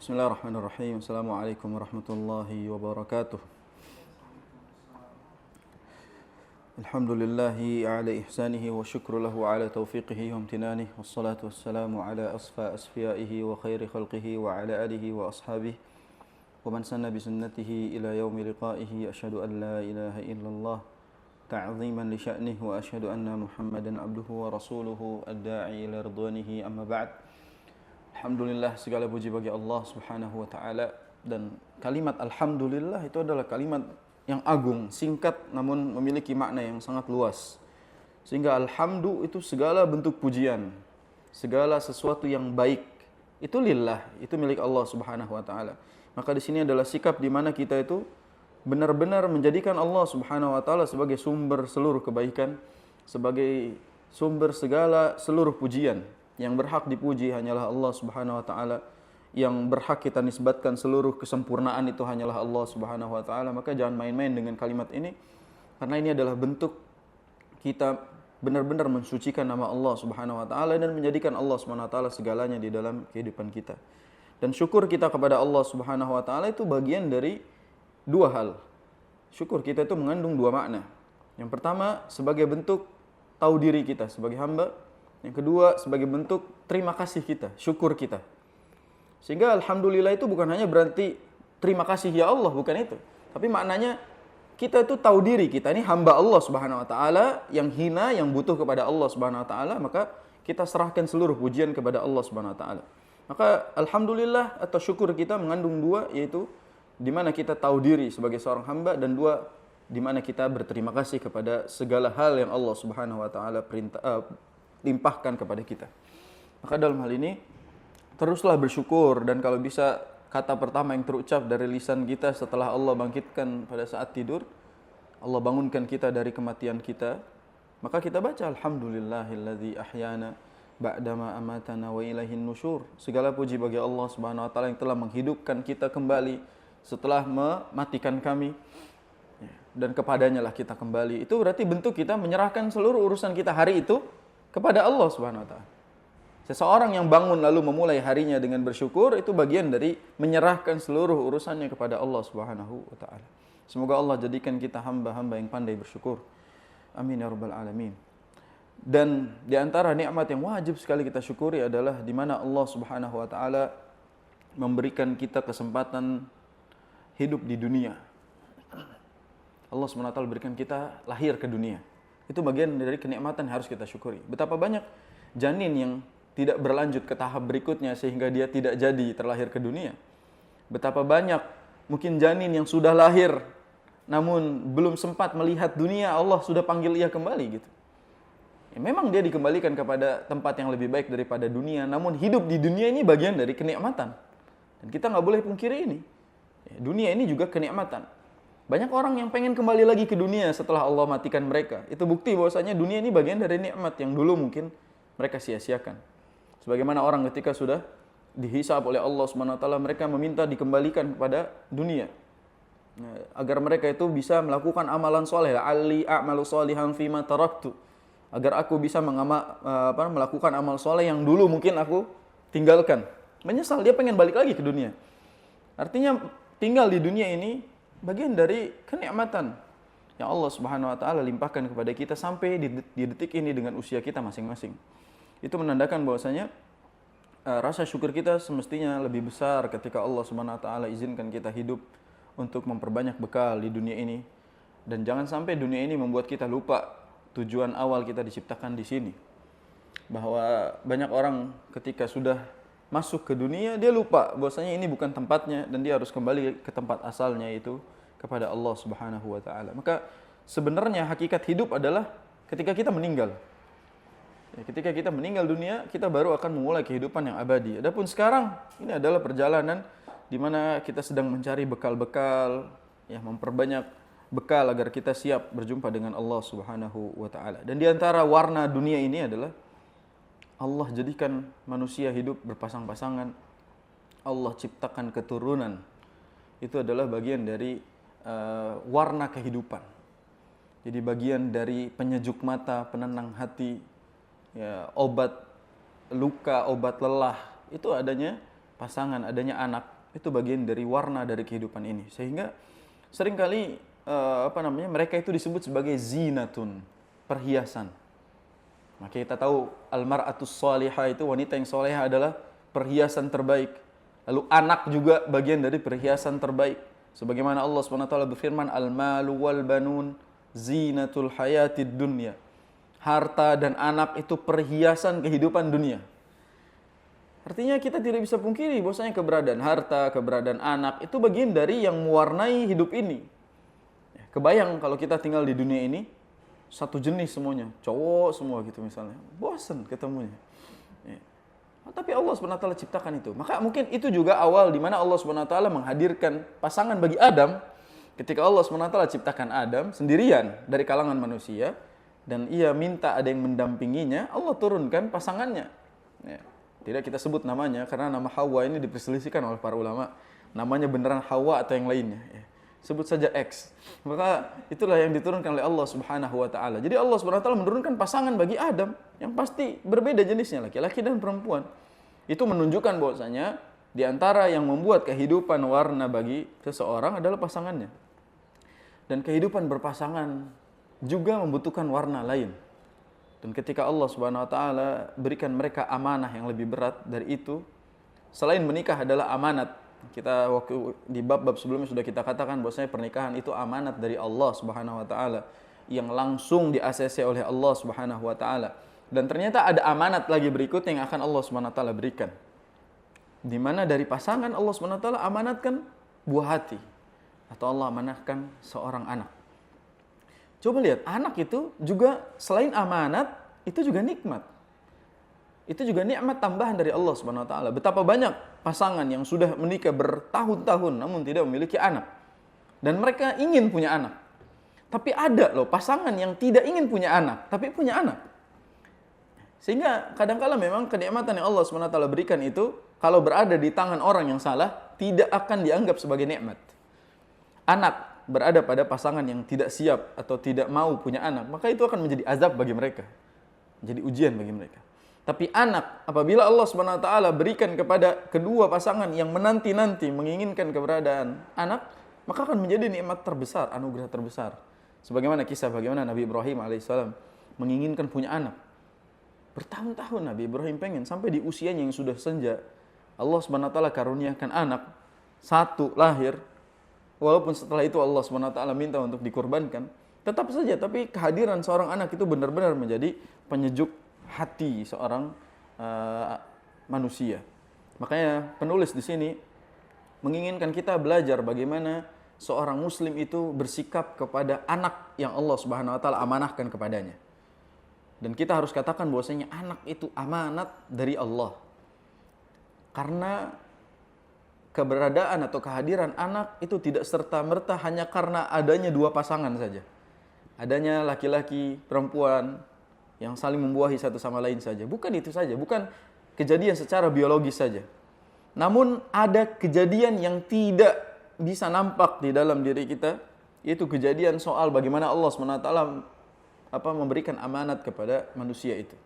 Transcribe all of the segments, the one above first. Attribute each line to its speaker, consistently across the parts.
Speaker 1: Bismillahirrahmanirrahim. Assalamualaikum warahmatullahi wabarakatuh. Alhamdulillahi ala ihsanihi wa syukru lahu ala taufiqihi wa amtinanihi. Wassalatu wassalamu ala asfa asfiyaihi wa khairi khalqihi wa ala alihi wa ashabihi wa man sanna bi sunnatihi ila yaumi liqaihi. Asyhadu an la ilaha illallah ta'ziman li sya'nihi wa asyhadu anna Muhammadan abduhu wa rasuluhu ad-da'i ila ridwanihi. Amma ba'd. Alhamdulillah, segala puji bagi Allah Subhanahu wa taala, dan kalimat alhamdulillah itu adalah kalimat yang agung, singkat namun memiliki makna yang sangat luas. Sehingga alhamdu itu segala bentuk pujian, segala sesuatu yang baik itu lillah, itu milik Allah Subhanahu wa taala. Maka di sini adalah sikap di mana kita itu benar-benar menjadikan Allah Subhanahu wa taala sebagai sumber seluruh kebaikan, sebagai sumber segala seluruh pujian. Yang berhak dipuji hanyalah Allah Subhanahu wa taala. Yang berhak kita nisbatkan seluruh kesempurnaan itu hanyalah Allah Subhanahu wa taala. Maka jangan main-main dengan kalimat ini, karena ini adalah bentuk kita benar-benar mensucikan nama Allah Subhanahu wa taala dan menjadikan Allah Subhanahu wa taala segalanya di dalam kehidupan kita. Dan syukur kita kepada Allah Subhanahu wa taala itu bagian dari dua hal. Syukur kita itu mengandung dua makna. Yang pertama sebagai bentuk tahu diri kita sebagai hamba. Yang kedua sebagai bentuk terima kasih kita, syukur kita. Sehingga alhamdulillah itu bukan hanya berarti terima kasih ya Allah, bukan itu. Tapi maknanya kita itu tahu diri kita ini hamba Allah Subhanahu wa taala yang hina, yang butuh kepada Allah Subhanahu wa taala, maka kita serahkan seluruh pujian kepada Allah Subhanahu wa taala. Maka alhamdulillah atau syukur kita mengandung dua, yaitu di mana kita tahu diri sebagai seorang hamba, dan dua, di mana kita berterima kasih kepada segala hal yang Allah Subhanahu wa taala limpahkan kepada kita. Maka dalam hal ini teruslah bersyukur, dan kalau bisa kata pertama yang terucap dari lisan kita setelah Allah bangkitkan pada saat tidur, Allah bangunkan kita dari kematian kita, maka kita baca alhamdulillahilladzi ahyana ba'dama amatana wa ilaihin nusyur. Segala puji bagi Allah Subhanahu wa taala yang telah menghidupkan kita kembali setelah mematikan kami, dan kepadanya lah kita kembali. Itu berarti bentuk kita menyerahkan seluruh urusan kita hari itu kepada Allah Subhanahu wa taala. Seseorang yang bangun lalu memulai harinya dengan bersyukur, itu bagian dari menyerahkan seluruh urusannya kepada Allah Subhanahu wa taala. Semoga Allah jadikan kita hamba-hamba yang pandai bersyukur. Amin ya rabbal alamin. Dan di antara nikmat yang wajib sekali kita syukuri adalah di mana Allah Subhanahu wa taala memberikan kita kesempatan hidup di dunia. Allah Subhanahu wa taala berikan kita lahir ke dunia. Itu bagian dari kenikmatan yang harus kita syukuri. Betapa banyak janin yang tidak berlanjut ke tahap berikutnya sehingga dia tidak jadi terlahir ke dunia. Betapa banyak mungkin janin yang sudah lahir namun belum sempat melihat dunia, Allah sudah panggil ia kembali gitu. Ya, memang dia dikembalikan kepada tempat yang lebih baik daripada dunia, namun hidup di dunia ini bagian dari kenikmatan. Dan kita nggak boleh pungkiri ini. Ya, dunia ini juga kenikmatan. Banyak orang yang pengen kembali lagi ke dunia setelah Allah matikan mereka. Itu bukti bahwasanya dunia ini bagian dari nikmat yang dulu mungkin mereka sia-siakan. Sebagaimana orang ketika sudah dihisab oleh Allah Subhanahu wa taala, mereka meminta dikembalikan kepada dunia. Agar mereka itu bisa melakukan amalan soleh. Ali a'malu sholihan fima taraktu. Agar aku bisa melakukan amal soleh yang dulu mungkin aku tinggalkan. Menyesal, dia pengen balik lagi ke dunia. Artinya tinggal di dunia ini bagian dari kenikmatan yang Allah Subhanahu wa taala limpahkan kepada kita sampai di detik ini dengan usia kita masing-masing. Itu menandakan bahwasanya rasa syukur kita semestinya lebih besar ketika Allah Subhanahu wa taala izinkan kita hidup untuk memperbanyak bekal di dunia ini. Dan jangan sampai dunia ini membuat kita lupa tujuan awal kita diciptakan di sini. Bahwa banyak orang ketika sudah masuk ke dunia, dia lupa bahwasanya ini bukan tempatnya dan dia harus kembali ke tempat asalnya, itu kepada Allah Subhanahu wa taala. Maka sebenarnya hakikat hidup adalah ketika kita meninggal. Ya, ketika kita meninggal dunia, kita baru akan memulai kehidupan yang abadi. Adapun sekarang ini adalah perjalanan di mana kita sedang mencari bekal-bekal, ya, memperbanyak bekal agar kita siap berjumpa dengan Allah Subhanahu wa taala. Dan di antara warna dunia ini adalah Allah jadikan manusia hidup berpasang-pasangan. Allah ciptakan keturunan. Itu adalah bagian dari warna kehidupan. Jadi bagian dari penyejuk mata, penenang hati, ya, obat luka, obat lelah, itu adanya pasangan, adanya anak, itu bagian dari warna dari kehidupan ini. Sehingga seringkali mereka itu disebut sebagai zinatun, perhiasan. Maka kita tahu almar'atus salihah itu wanita yang solehah adalah perhiasan terbaik. Lalu anak juga bagian dari perhiasan terbaik. Sebagaimana Allah SWT berfirman, al-malu wal banun zinatul hayatid dunya. Harta dan anak itu perhiasan kehidupan dunia. Artinya kita tidak bisa pungkiri bahwasanya keberadaan harta, keberadaan anak itu bagian dari yang mewarnai hidup ini. Kebayang kalau kita tinggal di dunia ini satu jenis semuanya, cowok semua gitu misalnya, bosan ketemunya. Tapi Allah SWT ciptakan itu. Maka mungkin itu juga awal di mana Allah SWT menghadirkan pasangan bagi Adam. Ketika Allah SWT ciptakan Adam sendirian dari kalangan manusia dan ia minta ada yang mendampinginya, Allah turunkan pasangannya. Tidak kita sebut namanya karena nama Hawa ini diperselisihkan oleh para ulama. Namanya beneran Hawa atau yang lainnya. Sebut saja X. Maka itulah yang diturunkan oleh Allah Subhanahu wa taala. Jadi Allah Subhanahu wa taala menurunkan pasangan bagi Adam yang pasti berbeda jenisnya, laki-laki dan perempuan. Itu menunjukkan bahwasanya di antara yang membuat kehidupan warna bagi seseorang adalah pasangannya. Dan kehidupan berpasangan juga membutuhkan warna lain. Dan ketika Allah Subhanahu wa taala berikan mereka amanah yang lebih berat dari itu, selain menikah adalah amanat. Kita waktu di bab-bab sebelumnya sudah kita katakan bahwasanya pernikahan itu amanat dari Allah Subhanahu wa taala yang langsung di-ACC oleh Allah Subhanahu wa taala. Dan ternyata ada amanat lagi berikutnya yang akan Allah Subhanahu wa taala berikan. Di mana dari pasangan Allah Subhanahu wa taala amanatkan buah hati atau Allah amanahkan seorang anak. Coba lihat, anak itu juga selain amanat, itu juga nikmat. Itu juga nikmat tambahan dari Allah Subhanahu wa taala. Betapa banyak pasangan yang sudah menikah bertahun-tahun namun tidak memiliki anak. Dan mereka ingin punya anak. Tapi ada loh pasangan yang tidak ingin punya anak, tapi punya anak. Sehingga kadang-kala memang kenikmatan yang Allah Subhanahu wa taala berikan itu kalau berada di tangan orang yang salah tidak akan dianggap sebagai nikmat. Anak berada pada pasangan yang tidak siap atau tidak mau punya anak, maka itu akan menjadi azab bagi mereka. Jadi ujian bagi mereka. Tapi anak, apabila Allah Subhanahu wa taala berikan kepada kedua pasangan yang menanti-nanti menginginkan keberadaan anak, maka akan menjadi nikmat terbesar, anugerah terbesar. Sebagaimana kisah bagaimana Nabi Ibrahim alaihissalam menginginkan punya anak. Bertahun-tahun Nabi Ibrahim pengen, sampai di usianya yang sudah senja, Allah Subhanahu wa taala karuniakan anak, satu lahir. Walaupun setelah itu Allah SWT minta untuk dikorbankan, tetap saja, tapi kehadiran seorang anak itu benar-benar menjadi penyejuk hati seorang manusia. Makanya penulis di sini menginginkan kita belajar bagaimana seorang muslim itu bersikap kepada anak yang Allah Subhanahu wa taala amanahkan kepadanya. Dan kita harus katakan bahwasanya anak itu amanat dari Allah. Karena keberadaan atau kehadiran anak itu tidak serta-merta hanya karena adanya dua pasangan saja. Adanya laki-laki, perempuan yang saling membuahi satu sama lain saja. Bukan itu saja, bukan kejadian secara biologis saja. Namun ada kejadian yang tidak bisa nampak di dalam diri kita, yaitu kejadian soal bagaimana Allah SWT memberikan amanat kepada manusia itu.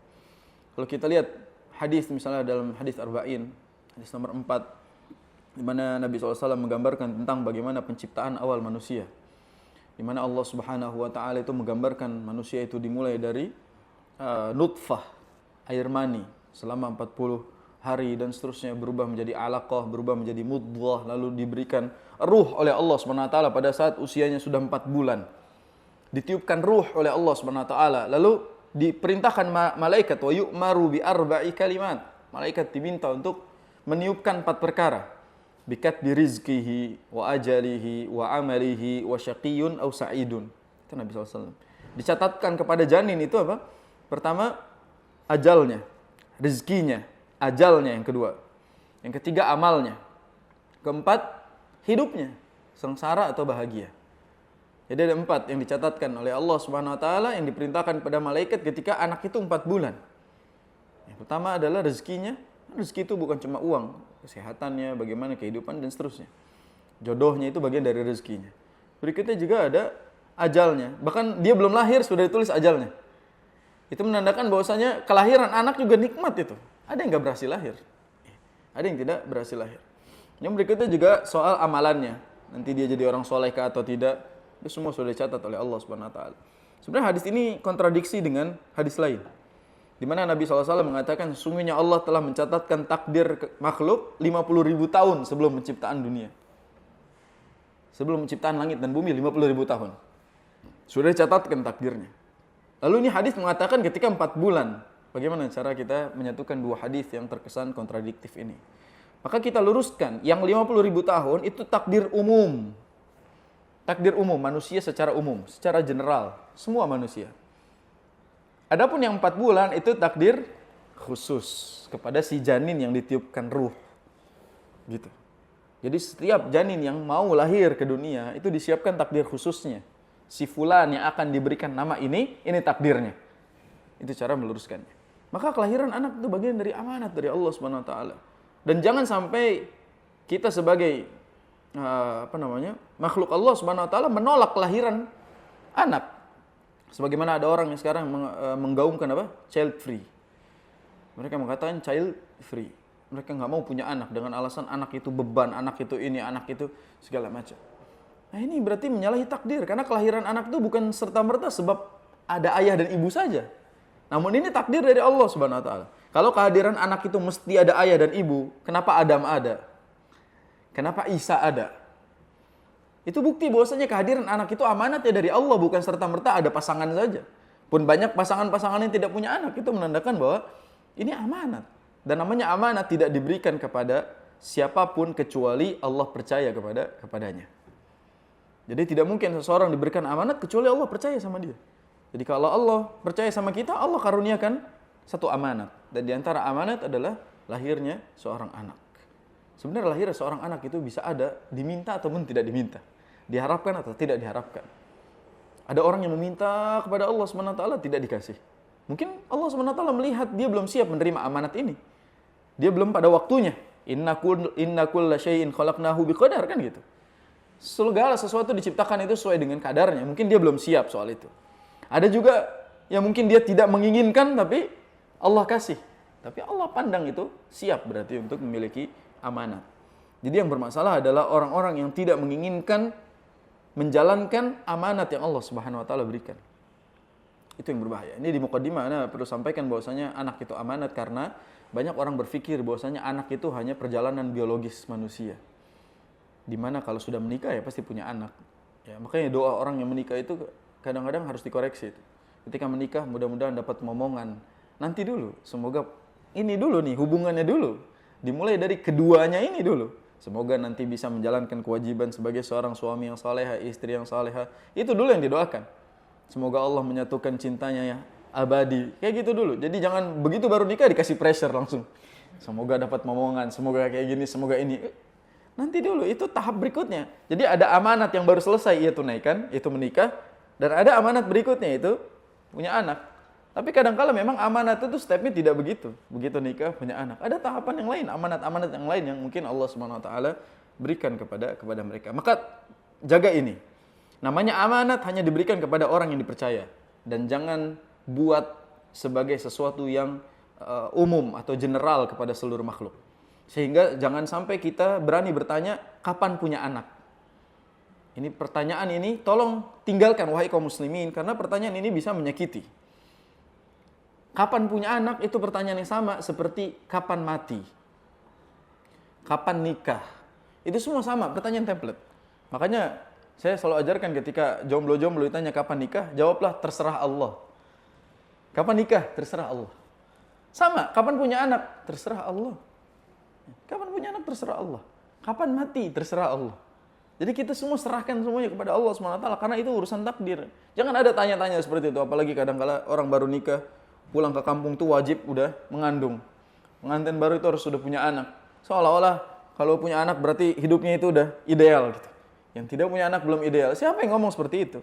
Speaker 1: Kalau kita lihat hadis misalnya dalam hadis Arba'in, hadis nomor 4, di mana Nabi SAW menggambarkan tentang bagaimana penciptaan awal manusia. Di mana Allah Subhanahu wa taala itu menggambarkan manusia itu dimulai dari nutfah, air mani, selama 40 hari dan seterusnya berubah menjadi alaqah, berubah menjadi mudghah, lalu diberikan ruh oleh Allah Subhanahu wa taala pada saat usianya sudah 4 bulan. Ditiupkan ruh oleh Allah Subhanahu wa taala, lalu diperintahkan malaikat wa yu'maru bi arba'i kalimat. Malaikat diminta untuk meniupkan 4 perkara. Bikat birizkihi wa ajalihi wa amalihi wa syaqiyyun aw sa'idun. Itu Nabi SAW. Dicatatkan kepada janin itu apa? Pertama, ajalnya, rezekinya, ajalnya yang kedua. Yang ketiga, amalnya. Keempat, hidupnya, sengsara atau bahagia. Jadi ada 4 yang dicatatkan oleh Allah Subhanahu wa taala yang diperintahkan pada malaikat ketika anak itu 4 bulan. Yang pertama adalah rezekinya. Rezeki itu bukan cuma uang, kesehatannya, bagaimana kehidupan dan seterusnya. Jodohnya itu bagian dari rezekinya. Berikutnya juga ada ajalnya. Bahkan dia belum lahir sudah ditulis ajalnya. Itu menandakan bahwasanya kelahiran anak juga nikmat itu. Ada yang nggak berhasil lahir. Ada yang tidak berhasil lahir. Yang berikutnya juga soal amalannya. Nanti dia jadi orang soleh atau tidak, itu semua sudah dicatat oleh Allah Subhanahu wa taala. Sebenarnya hadis ini kontradiksi dengan hadis lain, di mana Nabi SAW mengatakan sesungguhnya Allah telah mencatatkan takdir makhluk 50.000 tahun sebelum penciptaan dunia. Sebelum penciptaan langit dan bumi 50.000 tahun. Sudah dicatatkan takdirnya. Lalu ini hadis mengatakan ketika 4 bulan. Bagaimana cara kita menyatukan dua hadis yang terkesan kontradiktif ini? Maka kita luruskan, yang 50.000 tahun itu takdir umum. Takdir umum, manusia secara umum, secara general, semua manusia. Adapun yang 4 bulan itu takdir khusus kepada si janin yang ditiupkan ruh. Gitu. Jadi setiap janin yang mau lahir ke dunia itu disiapkan takdir khususnya. Si fulan yang akan diberikan nama ini takdirnya. Itu cara meluruskannya. Maka kelahiran anak itu bagian dari amanat dari Allah Subhanahu wa taala. Dan jangan sampai kita sebagai makhluk Allah Subhanahu wa taala menolak kelahiran anak. Sebagaimana ada orang yang sekarang menggaungkan child free. Mereka mengatakan child free. Mereka nggak mau punya anak dengan alasan anak itu beban, anak itu ini, anak itu segala macam. Nah ini berarti menyalahi takdir, karena kelahiran anak itu bukan serta-merta sebab ada ayah dan ibu saja. Namun ini takdir dari Allah Subhanahu wa taala. Kalau kehadiran anak itu mesti ada ayah dan ibu, kenapa Adam ada? Kenapa Isa ada? Itu bukti bahwasanya kehadiran anak itu amanat ya dari Allah, bukan serta-merta ada pasangan saja. Pun banyak pasangan-pasangan yang tidak punya anak, itu menandakan bahwa ini amanat. Dan namanya amanat tidak diberikan kepada siapapun kecuali Allah percaya kepadanya. Jadi tidak mungkin seseorang diberikan amanat kecuali Allah percaya sama dia. Jadi kalau Allah percaya sama kita, Allah karuniakan satu amanat. Dan di antara amanat adalah lahirnya seorang anak. Sebenarnya lahirnya seorang anak itu bisa ada, diminta ataupun tidak diminta. Diharapkan atau tidak diharapkan. Ada orang yang meminta kepada Allah SWT tidak dikasih. Mungkin Allah SWT melihat dia belum siap menerima amanat ini. Dia belum pada waktunya. Inna kulla syai'in khalaqnahu biqadar, kan gitu. Segala sesuatu diciptakan itu sesuai dengan kadarnya. Mungkin dia belum siap soal itu. Ada juga yang mungkin dia tidak menginginkan tapi Allah kasih. Tapi Allah pandang itu siap berarti untuk memiliki amanat. Jadi yang bermasalah adalah orang-orang yang tidak menginginkan menjalankan amanat yang Allah Subhanahu wa taala berikan. Itu yang berbahaya. Ini di muqaddimah ana perlu sampaikan bahwasanya anak itu amanat karena banyak orang berpikir bahwasanya anak itu hanya perjalanan biologis manusia. Di mana kalau sudah menikah ya pasti punya anak. Ya, makanya doa orang yang menikah itu kadang-kadang harus dikoreksi. Ketika menikah mudah-mudahan dapat momongan. Nanti dulu, semoga ini dulu nih hubungannya dulu. Dimulai dari keduanya ini dulu. Semoga nanti bisa menjalankan kewajiban sebagai seorang suami yang salehah, istri yang salehah. Itu dulu yang didoakan. Semoga Allah menyatukan cintanya ya abadi. Kayak gitu dulu. Jadi jangan begitu baru nikah dikasih pressure langsung. Semoga dapat momongan, semoga kayak gini, semoga ini. Nanti dulu, itu tahap berikutnya. Jadi ada amanat yang baru selesai ia tunaikan, itu menikah. Dan ada amanat berikutnya itu punya anak. Tapi kadang-kala memang amanat itu stepnya tidak begitu. Begitu nikah, punya anak. Ada tahapan yang lain, amanat-amanat yang lain yang mungkin Allah Subhanahu wa taala berikan kepada mereka. Maka jaga ini. Namanya amanat hanya diberikan kepada orang yang dipercaya. Dan jangan buat sebagai sesuatu yang umum atau general kepada seluruh makhluk. Sehingga jangan sampai kita berani bertanya, kapan punya anak? Ini pertanyaan ini tolong tinggalkan wahai kaum muslimin, karena pertanyaan ini bisa menyakiti. Kapan punya anak itu pertanyaan yang sama seperti kapan mati. Kapan nikah. Itu semua sama, pertanyaan template. Makanya saya selalu ajarkan ketika jomblo-jomblo ditanya kapan nikah, jawablah terserah Allah. Kapan nikah? Terserah Allah. Sama, kapan punya anak? Terserah Allah. Kapan punya anak? Terserah Allah. Kapan mati? Terserah Allah. Jadi kita semua serahkan semuanya kepada Allah SWT karena itu urusan takdir. Jangan ada tanya-tanya seperti itu, apalagi kadang-kala orang baru nikah, pulang ke kampung tuh wajib udah mengandung. Pengantin baru itu harus sudah punya anak. Seolah-olah kalau punya anak berarti hidupnya itu udah ideal gitu. Yang tidak punya anak belum ideal. Siapa yang ngomong seperti itu?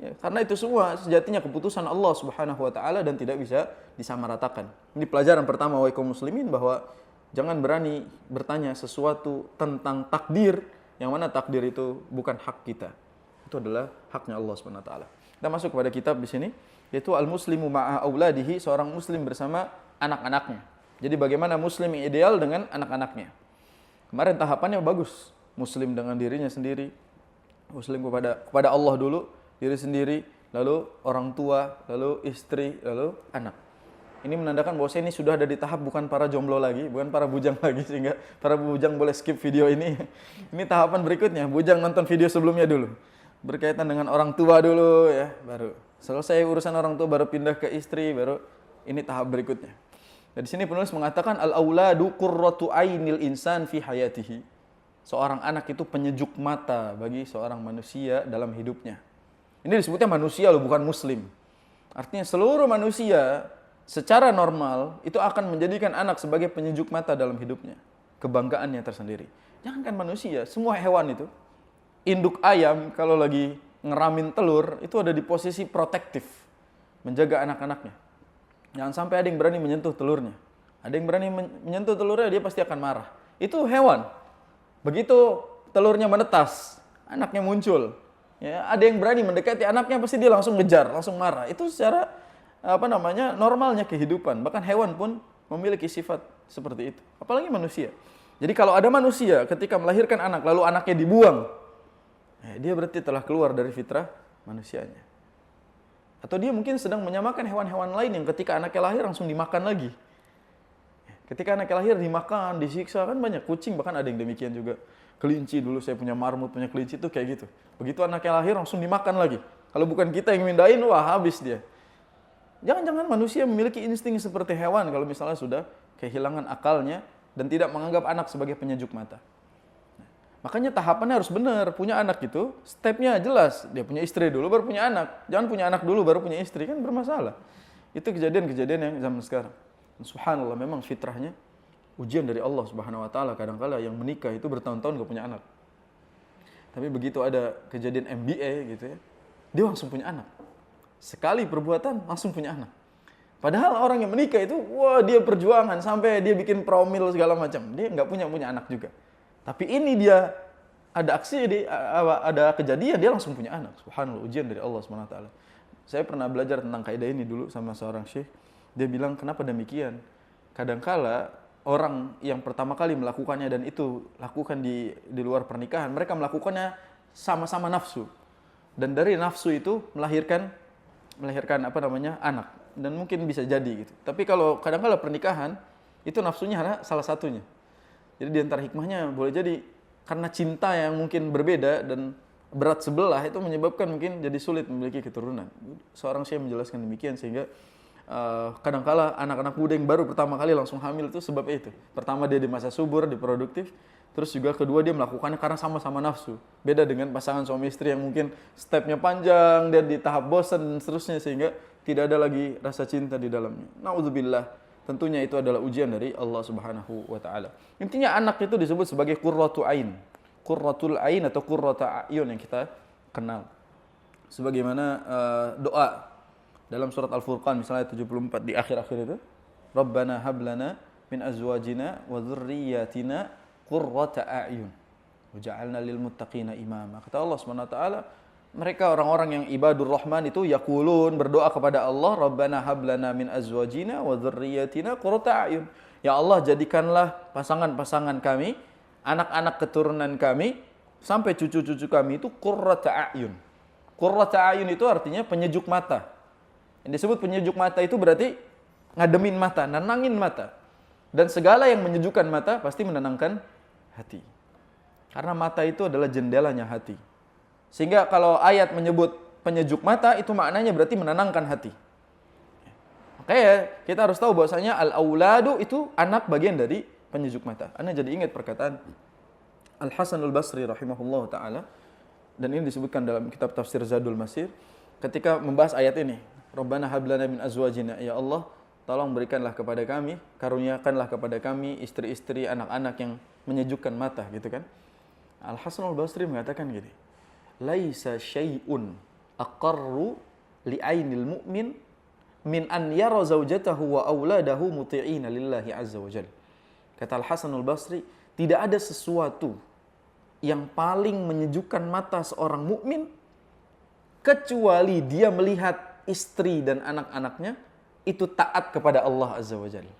Speaker 1: Ya, karena itu semua sejatinya keputusan Allah Subhanahu wa taala dan tidak bisa disamaratakan. Ini pelajaran pertama wahai kaum muslimin bahwa jangan berani bertanya sesuatu tentang takdir yang mana takdir itu bukan hak kita. Itu adalah haknya Allah Subhanahu wa taala. Kita masuk kepada kitab di sini yaitu al-muslimu ma'a auladihi, seorang muslim bersama anak-anaknya. Jadi bagaimana muslim yang ideal dengan anak-anaknya. Kemarin tahapannya bagus. Muslim dengan dirinya sendiri, muslim kepada Allah dulu, diri sendiri, lalu orang tua, lalu istri, lalu anak. Ini menandakan bahwa ini sudah ada di tahap bukan para jomblo lagi, bukan para bujang lagi, sehingga para bujang boleh skip video ini. Ini tahapan berikutnya, bujang nonton video sebelumnya dulu. Berkaitan dengan orang tua dulu ya, baru selesai urusan orang tua baru pindah ke istri, baru ini tahap berikutnya. Dan di sini penulis mengatakan al-auladu qurratu ainil insan fi hayatihi. Seorang anak itu penyejuk mata bagi seorang manusia dalam hidupnya. Ini disebutnya manusia loh, bukan muslim. Artinya seluruh manusia secara normal itu akan menjadikan anak sebagai penyejuk mata dalam hidupnya. Kebanggaannya tersendiri. Jangankan manusia, semua hewan itu. Induk ayam kalau lagi ngeramin telur itu ada di posisi protektif. Menjaga anak-anaknya. Jangan sampai ada yang berani menyentuh telurnya. Ada yang berani menyentuh telurnya, dia pasti akan marah. Itu hewan. Begitu telurnya menetas, anaknya muncul. Ya, ada yang berani mendekati anaknya, pasti dia langsung ngejar, langsung marah. Itu secara normalnya kehidupan. Bahkan hewan pun memiliki sifat seperti itu. Apalagi manusia. Jadi kalau ada manusia ketika melahirkan anak, lalu anaknya dibuang, dia berarti telah keluar dari fitrah manusianya. Atau dia mungkin sedang menyamakan hewan-hewan lain yang ketika anaknya lahir langsung dimakan lagi. Ketika anaknya lahir dimakan, disiksa, kan banyak. Kucing bahkan ada yang demikian juga. Kelinci dulu saya punya marmut, punya kelinci itu kayak gitu. Begitu anaknya lahir langsung dimakan lagi. Kalau bukan kita yang mindahin, wah habis dia. Jangan-jangan manusia memiliki insting seperti hewan kalau misalnya sudah kehilangan akalnya dan tidak menganggap anak sebagai penyejuk mata. Makanya tahapannya harus benar. Punya anak itu, stepnya jelas. Dia punya istri dulu, baru punya anak. Jangan punya anak dulu, baru punya istri. Kan bermasalah. Itu kejadian-kejadian yang zaman sekarang. Subhanallah, memang fitrahnya ujian dari Allah Subhanahu Wa Taala. Kadang-kala yang menikah itu bertahun-tahun gak punya anak. Tapi begitu ada kejadian MBA gitu ya, dia langsung punya anak. Sekali perbuatan, langsung punya anak. Padahal orang yang menikah itu, wah dia perjuangan. Sampai dia bikin promil segala macam. Dia gak punya anak juga. Tapi ini dia ada aksi, ada kejadian, dia langsung punya anak. Subhanallah, ujian dari Allah SWT. Saya pernah belajar tentang kaidah ini dulu sama seorang syekh. Dia bilang, kenapa demikian? Kadangkala orang yang pertama kali melakukannya dan itu lakukan di luar pernikahan, mereka melakukannya sama-sama nafsu. Dan dari nafsu itu melahirkan anak. Dan mungkin bisa jadi gitu. Tapi kalau kadangkala pernikahan, itu nafsunya hanya salah satunya. Jadi di antara hikmahnya boleh jadi karena cinta yang mungkin berbeda dan berat sebelah itu menyebabkan mungkin jadi sulit memiliki keturunan. Seorang syekh menjelaskan demikian sehingga kadangkala anak-anak muda yang baru pertama kali langsung hamil itu sebab itu. Pertama dia di masa subur, di produktif, terus juga kedua dia melakukannya karena sama-sama nafsu. Beda dengan pasangan suami istri yang mungkin stepnya panjang, dia di tahap bosan dan seterusnya sehingga tidak ada lagi rasa cinta di dalamnya. Na'udzubillah. Tentunya itu adalah ujian dari Allah Subhanahu wa taala. Intinya anak itu disebut sebagai qurratu ain. Qurratul ain atau qurratu ayun yang kita kenal. Sebagaimana doa dalam surat Al-Furqan misalnya 74 di akhir-akhir itu, Rabbana hab lana min azwajina wa dzurriyyatina qurrata a'yun waj'alna lil muttaqina imama. Kata Allah Subhanahu wa taala, mereka orang-orang yang ibadur rahman itu yaqulun, berdoa kepada Allah, Rabbana hab lana min azwajina wa dzurriyyatina qurrata a'yun. Ya Allah, jadikanlah pasangan-pasangan kami, anak-anak keturunan kami sampai cucu-cucu kami itu qurrata a'yun. Qurrata a'yun itu artinya penyejuk mata. Yang disebut penyejuk mata itu berarti ngademin mata, nenangin mata. Dan segala yang menyejukkan mata pasti menenangkan hati. Karena mata itu adalah jendelanya hati. Sehingga kalau ayat menyebut penyejuk mata, itu maknanya berarti menenangkan hati. Makanya kita harus tahu bahwasanya al-auladu itu anak bagian dari penyejuk mata. Anda jadi ingat perkataan Al-Hasan Al-Basri rahimahullah ta'ala. Dan ini disebutkan dalam kitab tafsir Zadul Masir. Ketika membahas ayat ini. Rabbana hablana min azwajina. Ya Allah, tolong berikanlah kepada kami, karuniakanlah kepada kami istri-istri, anak-anak yang menyejukkan mata. Gitu kan. Al-Hasan Al-Basri mengatakan gini. Laisa syai'un aqarru li'ainil mu'min min an yara zawjatahu wa auladahu muti'ina lillahi azza wa jalla. Kata Al-Hasan Al-Basri, tidak ada sesuatu yang paling menyejukkan mata seorang mukmin kecuali dia melihat istri dan anak-anaknya itu taat kepada Allah azza wa jalla.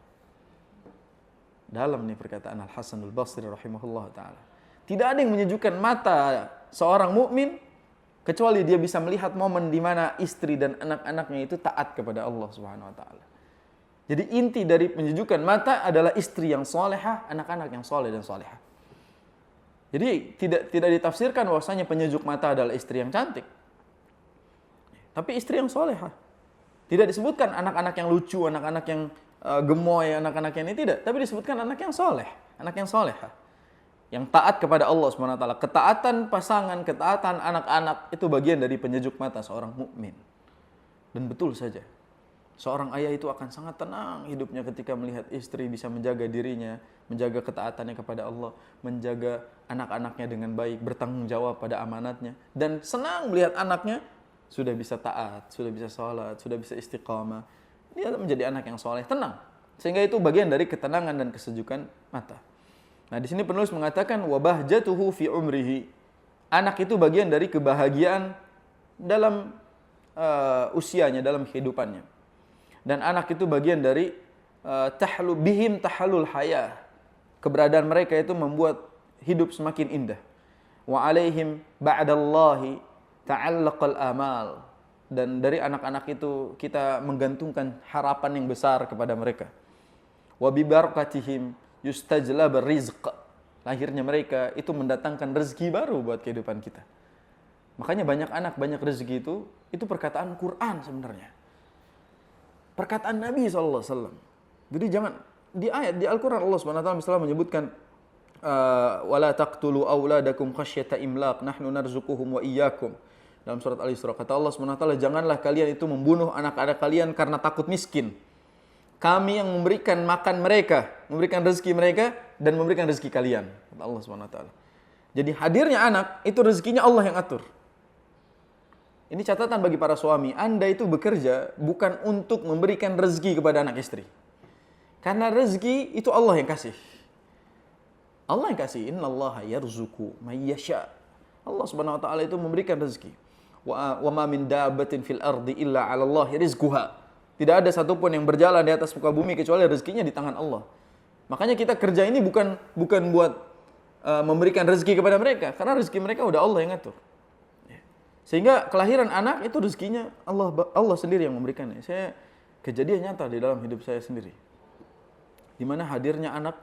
Speaker 1: Dalam nih perkataan Al-Hasan Al-Basri rahimahullah ta'ala. Tidak ada yang menyejukkan mata seorang mukmin kecuali dia bisa melihat momen di mana istri dan anak-anaknya itu taat kepada Allah Subhanahu wa taala. Jadi inti dari menyejukkan mata adalah istri yang solehah, anak-anak yang soleh dan solehah. Jadi tidak ditafsirkan bahwasanya penyejuk mata adalah istri yang cantik. Tapi istri yang solehah. Tidak disebutkan anak-anak yang lucu, anak-anak yang gemoy, anak-anak yang ini tidak. Tapi disebutkan anak yang soleh, anak yang solehah. Yang taat kepada Allah SWT. Ketaatan pasangan, ketaatan anak-anak itu bagian dari penyejuk mata seorang mukmin. Dan betul saja. Seorang ayah itu akan sangat tenang hidupnya ketika melihat istri bisa menjaga dirinya, menjaga ketaatannya kepada Allah, menjaga anak-anaknya dengan baik, bertanggung jawab pada amanatnya, dan senang melihat anaknya sudah bisa taat, sudah bisa sholat, sudah bisa istiqamah. Dia menjadi anak yang soleh, tenang. Sehingga itu bagian dari ketenangan dan kesejukan mata. Nah, di sini penulis mengatakan wabahjatuhu fi umrihi. Anak itu bagian dari kebahagiaan dalam usianya, dalam kehidupannya. Dan anak itu bagian dari tahlul haya. Keberadaan mereka itu membuat hidup semakin indah. Wa alaihim ba'dallahi ta'allaqal amal. Dan dari anak-anak itu kita menggantungkan harapan yang besar kepada mereka. Wa bi barakatihim yustajlab rizq. Lahirnya mereka itu mendatangkan rezeki baru buat kehidupan kita. Makanya banyak anak, banyak rezeki itu perkataan Quran sebenarnya. Perkataan Nabi SAW. Jadi jangan, di ayat, di Al-Quran Allah SWT misalnya menyebutkan wala taqtulu awladakum khasyata imlaq nahnu narzuquhum wa iyyakum. Dalam surat Al-Isra kata Allah SWT, janganlah kalian itu membunuh anak-anak kalian karena takut miskin. Kami yang memberikan makan mereka, memberikan rezeki mereka, dan memberikan rezeki kalian. Kata Allah SWT. Jadi hadirnya anak, itu rezekinya Allah yang atur. Ini catatan bagi para suami, Anda itu bekerja bukan untuk memberikan rezeki kepada anak istri. Karena rezeki itu Allah yang kasih. Allah yang kasih. Innallaha yarzuqu may yasha. Allah Subhanahu wa taala itu memberikan rezeki. Wa ma min dabbatin fil ardi illa 'ala Allahi rizquha. Tidak ada satupun yang berjalan di atas muka bumi kecuali rezekinya di tangan Allah. Makanya kita kerja ini bukan buat memberikan rezeki kepada mereka, karena rezeki mereka udah Allah yang ngatur. Sehingga kelahiran anak itu rezekinya Allah sendiri yang memberikannya. Saya kejadian nyata di dalam hidup saya sendiri. Di mana hadirnya anak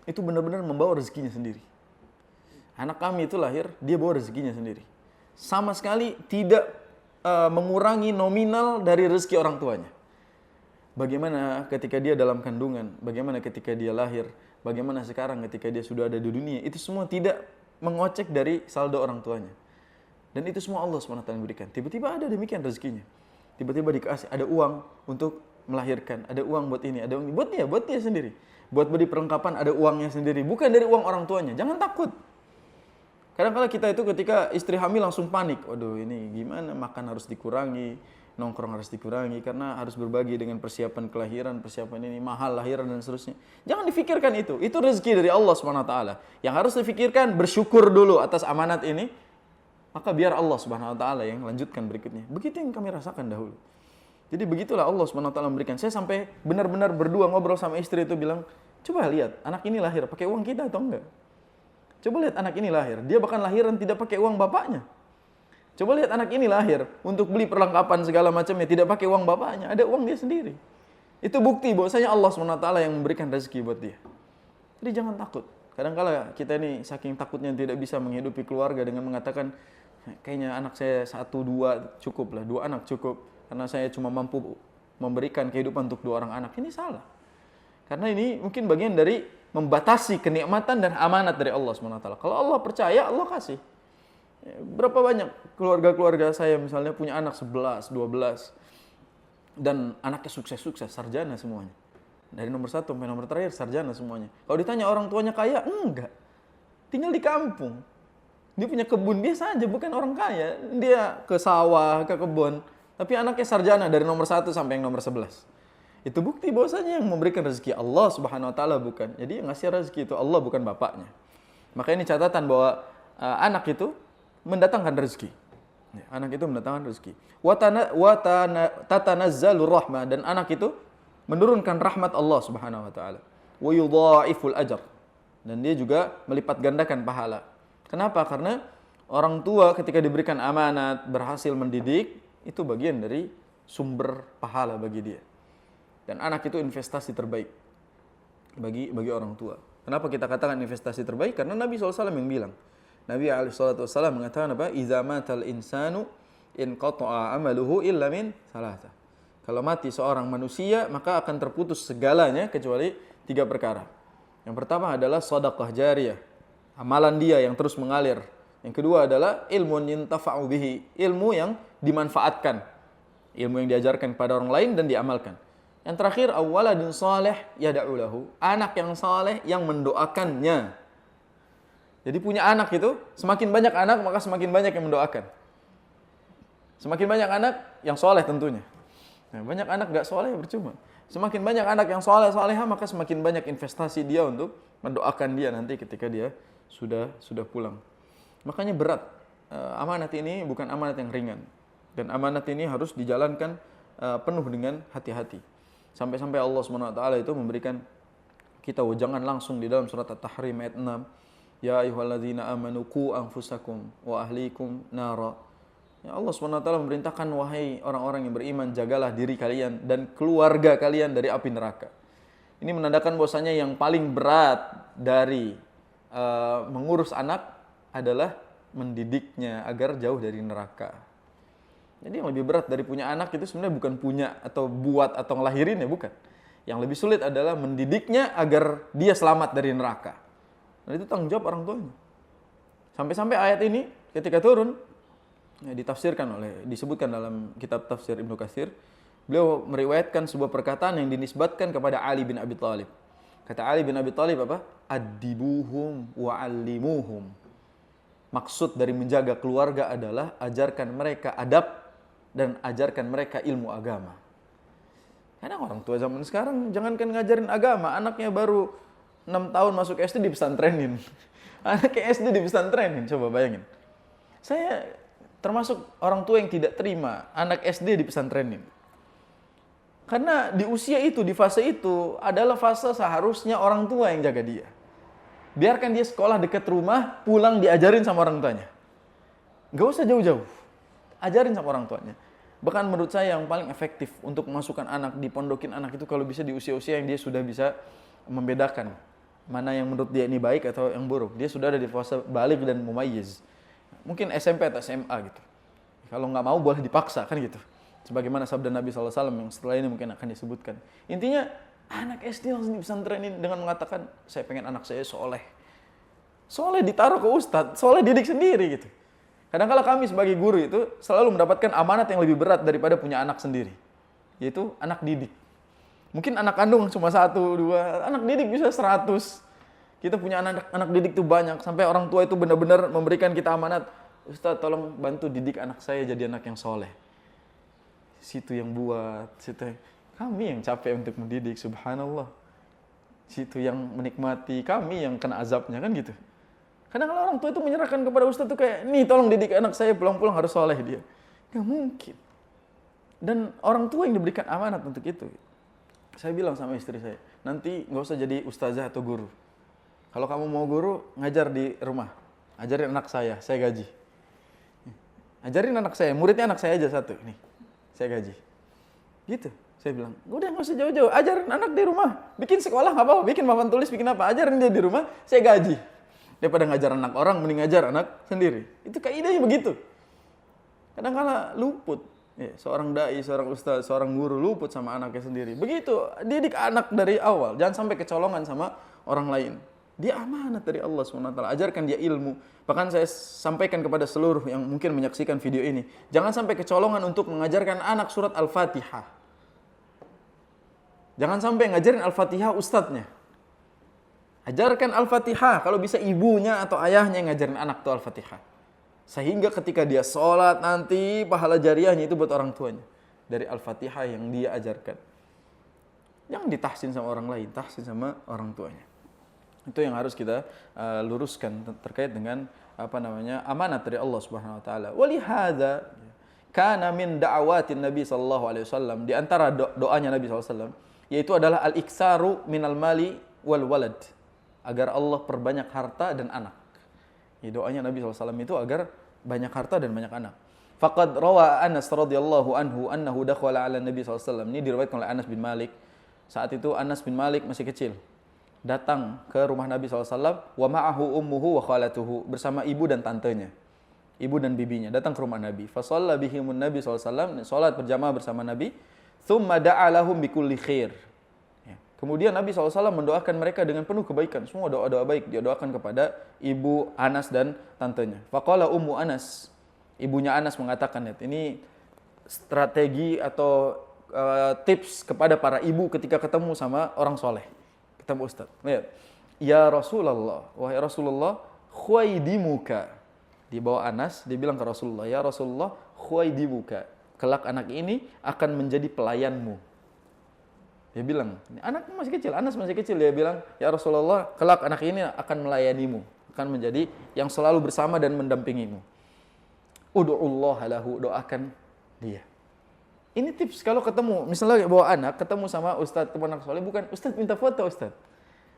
Speaker 1: itu benar-benar membawa rezekinya sendiri. Anak kami itu lahir, dia bawa rezekinya sendiri. Sama sekali tidak mengurangi nominal dari rezeki orang tuanya. Bagaimana ketika dia dalam kandungan, bagaimana ketika dia lahir, bagaimana sekarang ketika dia sudah ada di dunia, itu semua tidak mengocek dari saldo orang tuanya. Dan itu semua Allah SWT yang berikan. Tiba-tiba ada demikian rezekinya. Tiba-tiba dikasih, ada uang untuk melahirkan, ada uang buat ini, ada uang buat dia sendiri. Buat beli perlengkapan ada uangnya sendiri, bukan dari uang orang tuanya. Jangan takut. Kadang-kadang kita itu ketika istri hamil langsung panik. Waduh, ini gimana, makan harus dikurangi, nongkrong harus dikurangi, karena harus berbagi dengan persiapan kelahiran, persiapan ini, mahal lahiran dan seterusnya. Jangan difikirkan itu. Itu rezeki dari Allah SWT. Yang harus difikirkan, bersyukur dulu atas amanat ini, maka biar Allah Subhanahu wa taala yang lanjutkan berikutnya. Begitu yang kami rasakan dahulu. Jadi begitulah Allah Subhanahu wa taala memberikan. Saya sampai benar-benar berdua ngobrol sama istri itu bilang, "Coba lihat, anak ini lahir pakai uang kita atau enggak? Coba lihat anak ini lahir, dia bahkan lahiran tidak pakai uang bapaknya. Coba lihat anak ini lahir untuk beli perlengkapan segala macamnya tidak pakai uang bapaknya, ada uang dia sendiri." Itu bukti bahwasanya Allah Subhanahu wa taala yang memberikan rezeki buat dia. Jadi jangan takut. Kadang-kala kita ini saking takutnya tidak bisa menghidupi keluarga dengan mengatakan, kayaknya anak saya 1-2 cukup lah, 2 anak cukup. Karena saya cuma mampu memberikan kehidupan untuk 2 orang anak. Ini salah. Karena ini mungkin bagian dari membatasi kenikmatan dan amanat dari Allah SWT. Kalau Allah percaya, Allah kasih. Berapa banyak keluarga-keluarga saya misalnya punya anak 11, 12. Dan anaknya sukses-sukses, sarjana semuanya. Dari nomor 1 sampai nomor terakhir, sarjana semuanya. Kalau ditanya orang tuanya kaya, enggak. Tinggal di kampung. Dia punya kebun biasa aja, bukan orang kaya. Dia ke sawah, ke kebun. Tapi anaknya sarjana dari nomor 1 sampai yang nomor 11. Itu bukti bahwasanya yang memberikan rezeki Allah Subhanahu wa taala bukan. Jadi yang ngasih rezeki itu Allah, bukan bapaknya. Maka ini catatan bahwa anak itu mendatangkan rezeki. Anak itu mendatangkan rezeki. Tatanazzalur rahmah, dan anak itu menurunkan rahmat Allah Subhanahu wa taala. wa yudha'iful ajr. Dan dia juga melipat gandakan pahala. Kenapa? Karena orang tua ketika diberikan amanat, berhasil mendidik, itu bagian dari sumber pahala bagi dia. Dan anak itu investasi terbaik bagi orang tua. Kenapa kita katakan investasi terbaik? Karena Nabi SAW yang bilang. Nabi SAW mengatakan apa? Iza matal insanu in qata'a amaluhu illa min salasa. Kalau mati seorang manusia, maka akan terputus segalanya kecuali 3 perkara. Yang pertama adalah shadaqah jariyah, amalan dia yang terus mengalir. Yang kedua adalah ilmun yuntafa'u bihi, ilmu yang dimanfaatkan, ilmu yang diajarkan kepada orang lain dan diamalkan. Yang terakhir, awwaladun salih yad'u lahu, anak yang saleh yang mendoakannya. Jadi punya anak itu, semakin banyak anak maka semakin banyak yang mendoakan. Semakin banyak anak yang soleh tentunya. Nah, banyak anak gak soleh percuma. Semakin banyak anak yang soleh-soleha maka semakin banyak investasi dia untuk mendoakan dia nanti ketika dia sudah pulang. Makanya berat. Amanat ini bukan amanat yang ringan. Dan amanat ini harus dijalankan penuh dengan hati-hati. Sampai-sampai Allah SWT itu memberikan kita wejangan langsung di dalam surat At-Tahrim ayat 6. Ya ayyuhalladzina amanu qu anfusakum wa ahlikum nara. Ya Allah SWT memerintahkan, wahai orang-orang yang beriman, jagalah diri kalian dan keluarga kalian dari api neraka. Ini menandakan bahwasanya yang paling berat dari mengurus anak adalah mendidiknya agar jauh dari neraka. Jadi yang lebih berat dari punya anak itu sebenarnya bukan punya atau buat atau ngelahirin, ya bukan. Yang lebih sulit adalah mendidiknya agar dia selamat dari neraka. Dan itu tanggung jawab orang tuanya. Sampai-sampai ayat ini ketika turun, disebutkan dalam kitab tafsir Ibnu Katsir, beliau meriwayatkan sebuah perkataan yang dinisbatkan kepada Ali bin Abi Thalib. Kata Ali bin Abi Thalib apa? Addibuhum wa'allimuhum. Maksud dari menjaga keluarga adalah ajarkan mereka adab dan ajarkan mereka ilmu agama. Karena orang tua zaman sekarang jangankan ngajarin agama, anaknya baru 6 tahun masuk SD dipesantrenin. Anaknya SD dipesantrenin, coba bayangin. Saya termasuk orang tua yang tidak terima anak SD dipesantrenin. Karena di usia itu, di fase itu adalah fase seharusnya orang tua yang jaga dia. Biarkan dia sekolah dekat rumah, pulang diajarin sama orang tuanya. Gak usah jauh-jauh, ajarin sama orang tuanya. Bahkan menurut saya yang paling efektif untuk memasukkan anak, dipondokin anak itu kalau bisa di usia-usia yang dia sudah bisa membedakan mana yang menurut dia ini baik atau yang buruk. Dia sudah ada di fase baligh dan mumayyiz. Mungkin SMP atau SMA gitu. Kalau nggak mau boleh dipaksa kan gitu. Sebagaimana sabda Nabi SAW yang setelah ini mungkin akan disebutkan. Intinya anak SD langsung dipesantrenin dengan mengatakan, saya pengen anak saya soleh. Soleh ditaruh ke ustadz, soleh didik sendiri gitu. Kadang-kala kami sebagai guru itu selalu mendapatkan amanat yang lebih berat daripada punya anak sendiri. Yaitu anak didik. Mungkin anak kandung cuma 1, 2, anak didik bisa 100. Kita punya anak didik tuh banyak. Sampai orang tua itu benar-benar memberikan kita amanat. Ustaz tolong bantu didik anak saya jadi anak yang soleh. Situ yang buat, kami yang capek untuk mendidik, subhanallah. Situ yang menikmati, kami yang kena azabnya kan gitu. Kadang-kadang orang tua itu menyerahkan kepada ustaz tuh kayak, nih tolong didik anak saya, pulang-pulang harus soleh dia. Gak mungkin. Dan orang tua yang diberikan amanat untuk itu. Saya bilang sama istri saya, nanti gak usah jadi ustazah atau guru. Kalau kamu mau guru, ngajar di rumah. Ajarin anak saya gaji. Ajarin anak saya, muridnya anak saya aja 1. Nih, saya gaji. Gitu, saya bilang. Udah gak usah jauh-jauh, ajarin anak di rumah. Bikin sekolah gak apa-apa, bikin papan tulis, bikin apa. Ajarin dia di rumah, saya gaji. Daripada ngajar anak orang, mending ngajar anak sendiri. Itu kaidahnya begitu. Kadang-kala luput. Seorang dai, seorang ustaz, seorang guru luput sama anaknya sendiri. Begitu, didik anak dari awal. Jangan sampai kecolongan sama orang lain. Dia amanat dari Allah SWT. Ajarkan dia ilmu. Bahkan saya sampaikan kepada seluruh yang mungkin menyaksikan video ini. Jangan sampai kecolongan untuk mengajarkan anak surat Al-Fatihah. Jangan sampai ngajarin Al-Fatihah ustadznya. Ajarkan Al-Fatihah. Kalau bisa ibunya atau ayahnya yang ngajarin anak itu Al-Fatihah. Sehingga ketika dia sholat nanti pahala jariahnya itu buat orang tuanya. Dari Al-Fatihah yang dia ajarkan. Jangan ditahsin sama orang lain. Tahsin sama orang tuanya. Itu yang harus kita luruskan terkait dengan amanat dari Allah Subhanahu wa taala. Walihada kana min da'awatin Nabi sallallahu alaihi wasallam, di antara doanya Nabi sallallahu alaihi wasallam yaitu adalah al-iksaru minal mali wal walad, agar Allah perbanyak harta dan anak. Ya, doanya Nabi SAW itu agar banyak harta dan banyak anak. Faqad rawa Anas radhiyallahu anhu annahu dakhala ala Nabi SAW. Ini diriwayatkan oleh Anas bin Malik. Saat itu Anas bin Malik masih kecil, datang ke rumah Nabi SAW, wa ma'ahu ummuhu wa khalatuhu, bersama ibu dan tantenya, ibu dan bibinya, datang ke rumah Nabi. Fa shalla bihimun Nabi SAW, salat berjamaah bersama Nabi. Thumma da'a lahum bikulli khair. Ya. Kemudian Nabi SAW mendoakan mereka dengan penuh kebaikan, semua doa-doa baik dia doakan kepada ibu Anas dan tantenya. Faqala ummu Anas, ibunya Anas mengatakan, ini strategi atau tips kepada para ibu ketika ketemu sama orang soleh, ketemu ustaz. Lihat, ya Rasulullah, wahai Rasulullah, khuaydimuka. Di bawah Anas, dia bilang ke Rasulullah, ya Rasulullah, khuaydimuka. Kelak anak ini akan menjadi pelayanmu. Dia bilang, anak masih kecil, Anas masih kecil, dia bilang, ya Rasulullah, kelak anak ini akan melayanimu, akan menjadi yang selalu bersama dan mendampingimu. Ud'ullaha lahu, doakan dia. Ini tips kalau ketemu, misalnya bawa anak, ketemu sama ustaz, teman anak soleh, bukan, ustaz minta foto ustaz.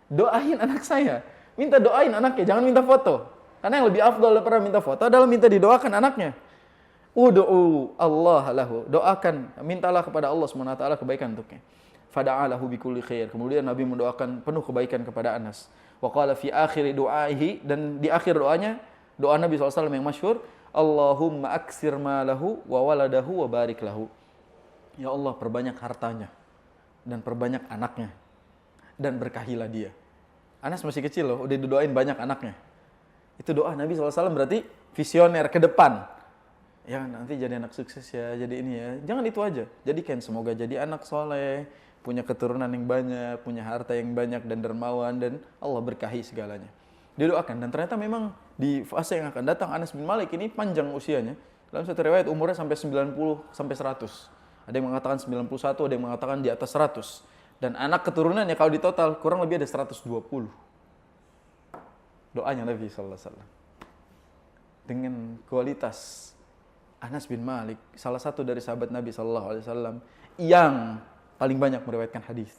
Speaker 1: Doain anak saya, minta doain anaknya, jangan minta foto. Karena yang lebih afdal daripada minta foto adalah minta didoakan anaknya. Ud'u Allah lahu, doakan, mintalah kepada Allah SWT kebaikan untuknya. Fada'alahu bikulli khair. Kemudian Nabi mendoakan penuh kebaikan kepada Anas. Wa qala fi akhiri du'aihi, dan di akhir doanya, doa Nabi SAW yang masyhur, Allahumma aksir malahu wa waladahu wa barik lahu. Ya Allah, perbanyak hartanya dan perbanyak anaknya dan berkahilah dia. Anas masih kecil loh, udah didoain banyak anaknya. Itu doa Nabi SAW berarti visioner ke depan. Ya nanti jadi anak sukses ya, jadi ini ya. Jangan itu aja. Jadikan semoga jadi anak soleh, punya keturunan yang banyak, punya harta yang banyak dan dermawan, dan Allah berkahi segalanya. Didoakan, dan ternyata memang di fase yang akan datang Anas bin Malik ini panjang usianya. Dalam satu riwayat umurnya sampai 90 sampai 100. Ada yang mengatakan 91, ada yang mengatakan di atas 100. Dan anak keturunannya kalau di total kurang lebih ada 120. Doanya Nabi SAW. Dengan kualitas Anas bin Malik, salah satu dari sahabat Nabi SAW yang paling banyak meriwayatkan hadis.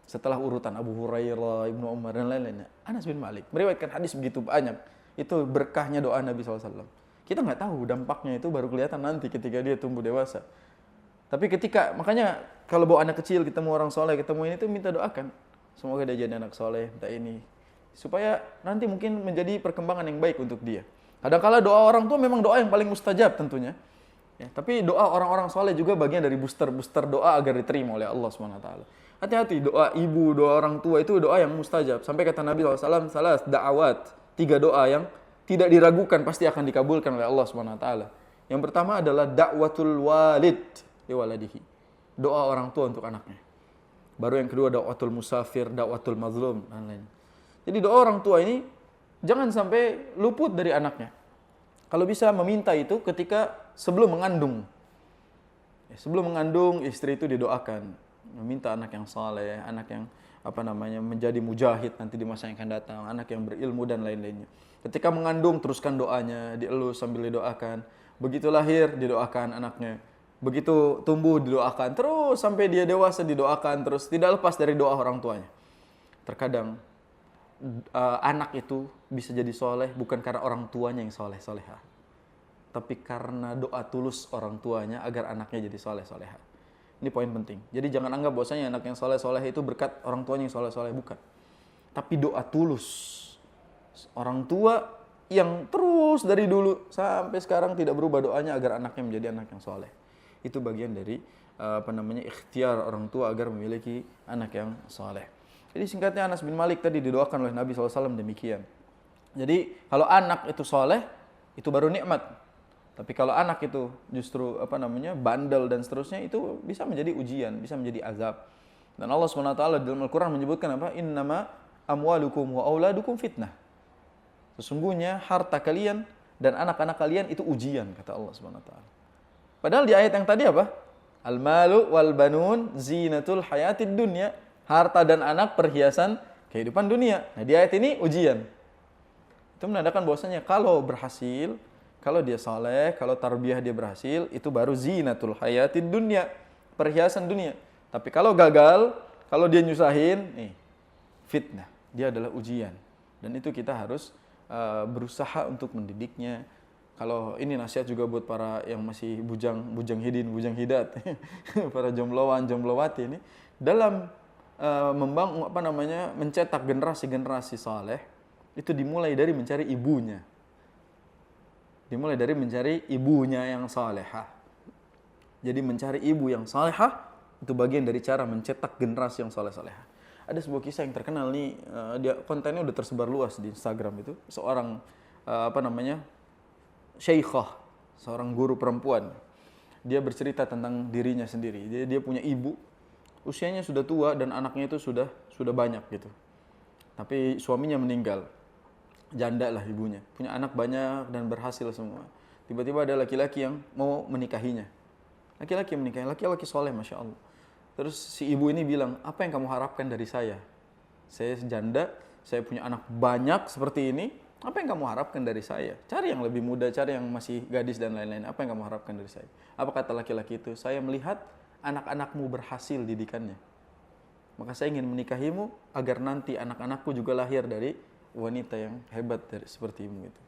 Speaker 1: Setelah urutan Abu Hurairah, Ibnu Umar dan lain-lainnya, Anas bin Malik meriwayatkan hadis begitu banyak. Itu berkahnya doa Nabi SAW. Kita nggak tahu dampaknya itu baru kelihatan nanti ketika dia tumbuh dewasa. Tapi ketika, makanya kalau bawa anak kecil, ketemu orang soleh, ketemu ini tuh minta doakan. Semoga dia jadi anak soleh, minta ini. Supaya nanti mungkin menjadi perkembangan yang baik untuk dia. Kadang-kala doa orang tua memang doa yang paling mustajab tentunya. Ya, tapi doa orang-orang soleh juga bagian dari booster doa agar diterima oleh Allah SWT. Hati-hati, doa ibu, doa orang tua itu doa yang mustajab. Sampai kata Nabi SAW, salah da'awat, 3 doa yang tidak diragukan pasti akan dikabulkan oleh Allah SWT. Yang pertama adalah da'watul walid liwaladihi, doa orang tua untuk anaknya. Baru yang kedua da'watul musafir, da'watul mazlum, dan lain. Jadi doa orang tua ini jangan sampai luput dari anaknya. Kalau bisa meminta itu ketika sebelum mengandung. Sebelum mengandung, istri itu didoakan, meminta anak yang saleh, anak yang menjadi mujahid nanti di masa yang akan datang, anak yang berilmu dan lain-lainnya. Ketika mengandung, teruskan doanya, dielus sambil didoakan. Begitu lahir, didoakan anaknya. Begitu tumbuh, didoakan. Terus sampai dia dewasa, didoakan. Terus tidak lepas dari doa orang tuanya. Terkadang anak itu bisa jadi soleh bukan karena orang tuanya yang soleh-soleha, tapi karena doa tulus orang tuanya agar anaknya jadi soleh-soleha. Ini poin penting. Jadi jangan anggap bahwasanya anak yang soleh-soleh itu berkat orang tuanya yang soleh-soleh, bukan. Tapi doa tulus orang tua yang terus dari dulu sampai sekarang tidak berubah doanya agar anaknya menjadi anak yang soleh. Itu bagian dari ikhtiar orang tua agar memiliki anak yang soleh. Jadi singkatnya Anas bin Malik tadi didoakan oleh Nabi SAW demikian. Jadi kalau anak itu soleh, itu baru nikmat. Tapi kalau anak itu justru bandel dan seterusnya, itu bisa menjadi ujian, bisa menjadi azab. Dan Allah SWT dalam Al-Quran menyebutkan apa? Innama amwalukum wa auladukum fitnah. Sesungguhnya harta kalian dan anak-anak kalian itu ujian, kata Allah SWT. Padahal di ayat yang tadi apa? Al-malu wal banun zinatul hayatid dunya. Harta dan anak perhiasan kehidupan dunia. Nah di ayat ini ujian. Itu menandakan bahwasanya kalau berhasil, kalau dia saleh, kalau tarbiyah dia berhasil, itu baru zinatul hayatid dunya, perhiasan dunia. Tapi kalau gagal, kalau dia nyusahin, nih fitnah, dia adalah ujian. Dan itu kita harus berusaha untuk mendidiknya. Kalau ini nasihat juga buat para yang masih bujang hidin, bujang hidat, para jombloan, jomblowati ini, dalam membangun mencetak generasi saleh, itu dimulai dari mencari ibunya. Dimulai dari mencari ibunya yang salehah. Jadi mencari ibu yang salehah itu bagian dari cara mencetak generasi yang saleh-salehah. Ada sebuah kisah yang terkenal nih, dia kontennya udah tersebar luas di Instagram itu. Seorang syaikhah, seorang guru perempuan. Dia bercerita tentang dirinya sendiri. Dia punya ibu, usianya sudah tua dan anaknya itu sudah banyak gitu. Tapi suaminya meninggal. Janda lah ibunya, punya anak banyak dan berhasil semua. Tiba-tiba ada laki-laki yang mau menikahinya. Laki-laki menikahi, laki-laki soleh, Masya Allah. Terus si ibu ini bilang, apa yang kamu harapkan dari saya? Saya janda, saya punya anak banyak seperti ini, apa yang kamu harapkan dari saya? Cari yang lebih muda, cari yang masih gadis dan lain-lain. Apa yang kamu harapkan dari saya? Apa kata laki-laki itu? Saya melihat anak-anakmu berhasil didikannya. Maka saya ingin menikahimu agar nanti anak-anakku juga lahir dari wanita yang hebat sepertimu itu.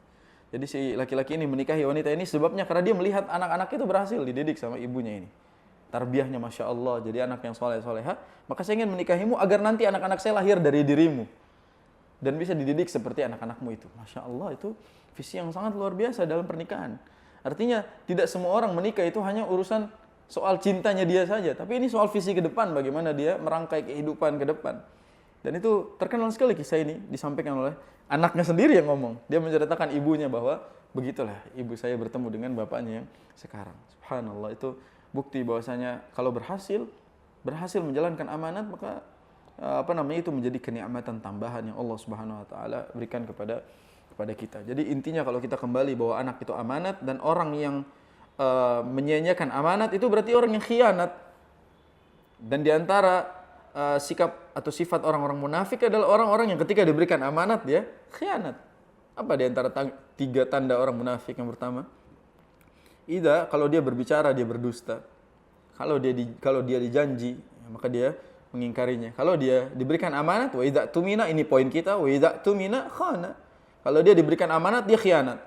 Speaker 1: Jadi si laki-laki ini menikahi wanita ini sebabnya karena dia melihat anak-anak itu berhasil dididik sama ibunya ini. Tarbiyahnya Masya Allah, jadi anak yang soleh-soleha. Maka saya ingin menikahimu agar nanti anak-anak saya lahir dari dirimu. Dan bisa dididik seperti anak-anakmu itu. Masya Allah, itu visi yang sangat luar biasa dalam pernikahan. Artinya tidak semua orang menikah itu hanya urusan soal cintanya dia saja. Tapi ini soal visi ke depan, bagaimana dia merangkai kehidupan ke depan. Dan itu terkenal sekali kisah ini disampaikan oleh anaknya sendiri yang ngomong. Dia menceritakan ibunya bahwa begitulah ibu saya bertemu dengan bapaknya yang sekarang. Subhanallah, itu bukti bahwasanya kalau berhasil menjalankan amanat, maka itu menjadi kenikmatan tambahan yang Allah Subhanahu wa taala berikan kepada kita. Jadi intinya kalau kita kembali bahwa anak itu amanat, dan orang yang menyia-nyiakan amanat itu berarti orang yang khianat. Dan di antara sikap atau sifat orang-orang munafik adalah orang-orang yang ketika diberikan amanat dia khianat. Apa di antara 3 tanda orang munafik? Yang pertama, kalau dia berbicara dia berdusta. Kalau dia dijanji, maka dia mengingkarinya. Kalau dia diberikan amanat, wa idza tumina, ini poin kita, wa idza tumina khana. Kalau dia diberikan amanat dia khianat.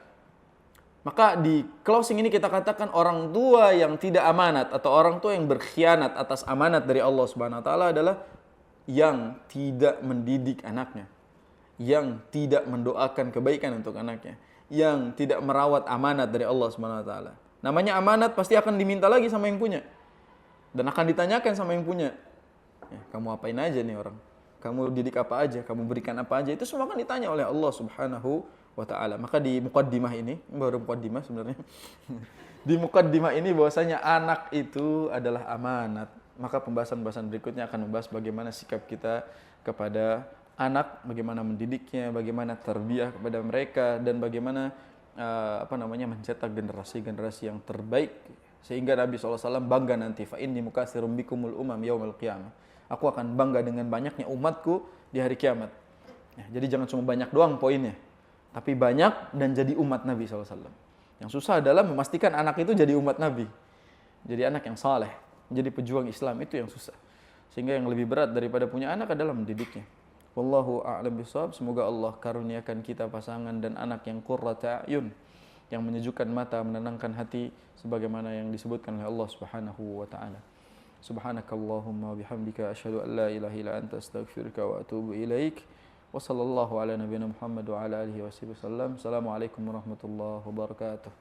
Speaker 1: Maka di closing ini kita katakan orang tua yang tidak amanat atau orang tua yang berkhianat atas amanat dari Allah Subhanahu wa taala adalah yang tidak mendidik anaknya, yang tidak mendoakan kebaikan untuk anaknya, yang tidak merawat amanat dari Allah Subhanahu wa taala. Namanya amanat pasti akan diminta lagi sama yang punya. Dan akan ditanyakan sama yang punya. Kamu apain aja nih orang? Kamu didik apa aja? Kamu berikan apa aja? Itu semua akan ditanya oleh Allah Subhanahu wa ta'ala. Maka di muqaddimah ini, baru muqaddimah sebenarnya. Di muqaddimah ini bahwasanya anak itu adalah amanat. Maka pembahasan-pembahasan berikutnya akan membahas bagaimana sikap kita kepada anak, bagaimana mendidiknya, bagaimana tarbiyah kepada mereka, dan bagaimana mencetak generasi-generasi yang terbaik sehingga Nabi SAW bangga nanti, fa inni mukatsirum bikumul umam yaumil qiyamah. Aku akan bangga dengan banyaknya umatku di hari kiamat. Jadi jangan cuma banyak doang poinnya, tapi banyak dan jadi umat Nabi SAW. Yang susah adalah memastikan anak itu jadi umat Nabi. Jadi anak yang saleh, menjadi pejuang Islam, itu yang susah. Sehingga yang lebih berat daripada punya anak adalah mendidiknya. Wallahu a'lam bishawab. Semoga Allah karuniakan kita pasangan dan anak yang qurrata a'yun, yang menyejukkan mata, menenangkan hati, sebagaimana yang disebutkan oleh Allah Subhanahu wa taala. Subhanakallahumma bihamdika asyhadu an la ilaha illa anta astaghfiruka wa atubu ilaik. Wa sallallahu ala nabiyyina Muhammad wa ala alihi wasallam. Assalamualaikum warahmatullahi wabarakatuh.